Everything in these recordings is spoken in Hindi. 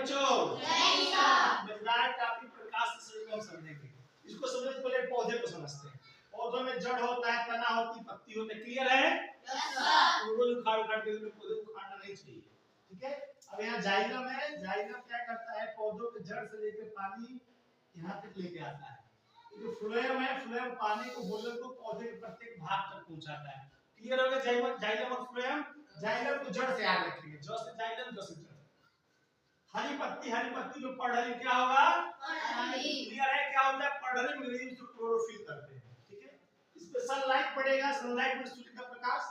बच्चों? नहीं सर। मजेदार टॉपिक प्रकाश संश्लेषण हम समझेंगे। इसको समझने से पहले पौधे को समझते हैं। पौधों में जड़ होता है, तना होती है, पत्ती होती है। क्लियर है? Yes sir. रोज उखाड़ के पौधे उखाड़ना नहीं चाहिए। ठीक है? अब यहाँ जाइलम है। जाइलम क्या करता है? पौधों के जड़ से लेकर पानी यहाँ तक लेके आता है। जो फ्लोएम है, फ्लोएम पानी को बोलन को पौधे के प्रत्येक भाग तक पहुंचाता है। क्लियर हो गया? जाइलम और फ्लोएम। जाइलम को जड़ से याद रखेंगे। जड़ से जाइलम, जड़ से जड़। हरी पत्ती जो पढ़ली क्या होगा? पढ़ली। क्लियर है? क्या होता है? पढ़ली में अंग्रेजी में क्लोरोफिल करते हैं। ठीक है? इस पे सनलाइट पड़ेगा। सनलाइट में सूर्य का प्रकाश,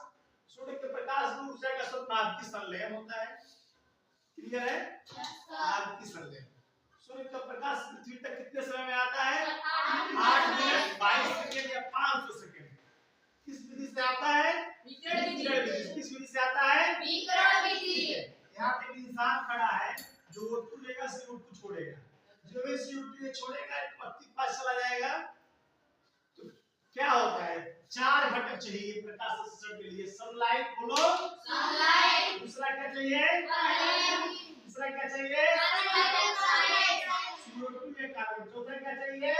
सूर्य के प्रकाश में ऊर्जा का स्रोत नाभ की संलयन होता है। क्लियर है? नाभ की संलयन। सूर्य का प्रकाश पृथ्वी तक कितने समय में आता है? 8 मिनट 22 सेकंड या 500 सेकंड। किस विधि से आता है? विकिरण विधि। किस विधि से आता है? विकिरण विधि। यहाँ पे एक इंसान खड़ा है जो O2 लेगा, CO2 छोड़ेगा। जो भी CO2 छोड़ेगा पत्ती के पास चला जाएगा। तो क्या होता है? 4 घटक चाहिए प्रकाश संश्लेषण के लिए। सनलाइट, बोलो सनलाइट। दूसरा क्या चाहिए? तीसरा क्या चाहिए? CO2 या कार्बन। चौथा क्या चाहिए?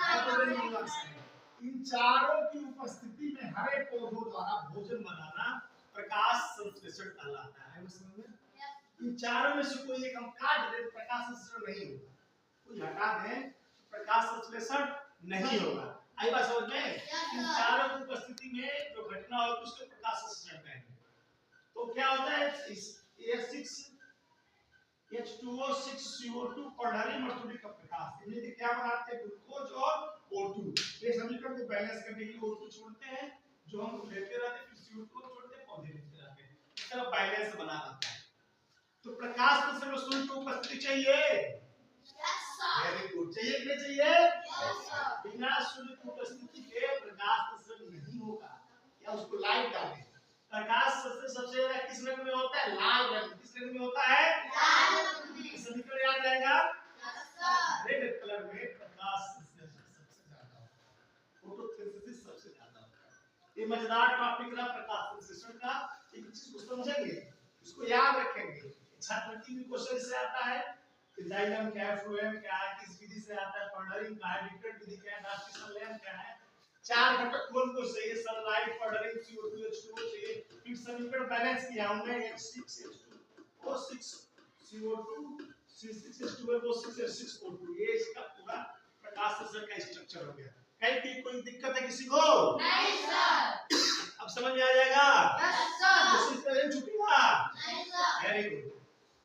Hydrogen monoxide. इन चारों की उपस्थिति में हरे पौधों द्वारा भोजन बनाना प्रकाश संश्लेषण कहलाता है। समझ में? इन चारों में से कोई एक हम काट दें, प्रकाश संश्लेषण नहीं होगा। कोई हटा दें, प्रकाश संश्लेषण नहीं होगा। आई बात समझ में? इन चारों की उपस्थिति में जो घटना होगी उसको प्रकाश संश्लेषण कहेंगे। तो क्या होता है? H2O 6 CO2 पढ़ली मजदूरी का प्रकाश। इनमें क्या बनाते हैं? ग्लूकोज और O2। ये समीकरण को बैलेंस करने के लिए O2 छोड़ते हैं, जो हम लेते रहते हैं, फिर CO2 छोड़ते हैं, पौधे लेते रहते हैं। इस तरह बैलेंस बना रहता है। तो प्रकाश संश्लेषण में सूर्य की उपस्थिति चाहिए। Yes sir. Very good. चाहिए कि नहीं चाहिए? Yes sir. बिना सूर्य की उपस्थिति के प्रकाश संश्लेषण नहीं होगा। या उसको लाइट डालें। प्रकाश संश्लेषण सबसे ज्यादा किस रंग में होता है? लाल रंग। किस रंग में होता है? लाल रंग में। समीकरण याद रहेगा? Yes sir. रेड कलर में प्रकाश संश्लेषण सबसे ज्यादा होता है। फोटोसिंथेसिस सबसे ज्यादा होता है। ये मजेदार टॉपिक रहा प्रकाश संश्लेषण का। एक चीज को समझेंगे, इसको याद रखेंगे। छात्र की क्वेश्चन से आता है कि जाइलम क्या है, फ्लोएम क्या है, किस विधि से आता है, पर्डरिंग क्या है, विकिरण विधि क्या है, नाभ की संलयन क्या है। 4 घटक कौन को चाहिए? सनलाइट, पर्डरिंग, CO2, H2O चाहिए। फिर समीकरण बैलेंस किया हमने। H6H2O6 CO2 C6H2O6 ये इसका पूरा प्रकाश संश्लेषण का स्ट्रक्चर हो गया। कहीं कोई दिक्कत है किसी को? नहीं सर। अब समझ में आ जाएगा? Yes sir. छुट्टी। नहीं सर। Very good.